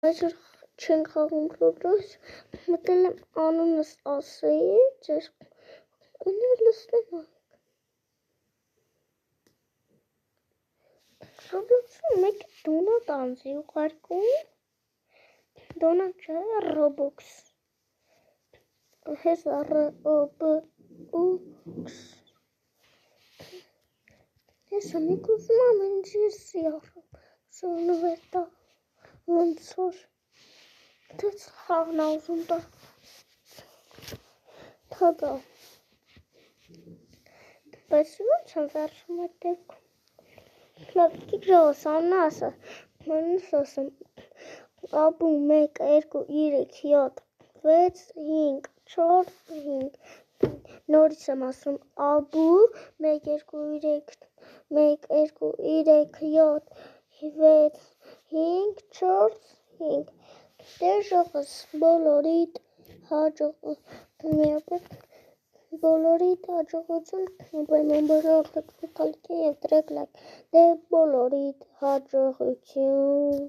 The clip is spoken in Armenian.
Այսօր չենք խաղում Roblox, մտել եմ անունս ասեի, ձեր ուներ լսնեմ Roblox-ում մեկ դոնատ անձի ուղարկում, դոնատ չէ, Roblox, հեզ R-O-B-U-X, հեսա մեկ ուզում եմ ինձ եսի առում, շորնվեր տա, ոնց որ, դեց խաղնա ուզում տա, թագա, բայց ոնց եմ վերջում այդ դեպքում, լավ, կիգրոս աննա ասա, մանուս ասեմ, աբու 1, 2, 3, 7, 6, 5, 4, 5, նորից եմ ասում, աբու 1, 2, 3, 1, 2, 3, 7, 6, 5, 4, 5, դեր ժողս բոլորիդ հաջողություն, բայման բոլոր տկվիկալքի և տրեկ լայք, դե բոլորիդ հաջողություն։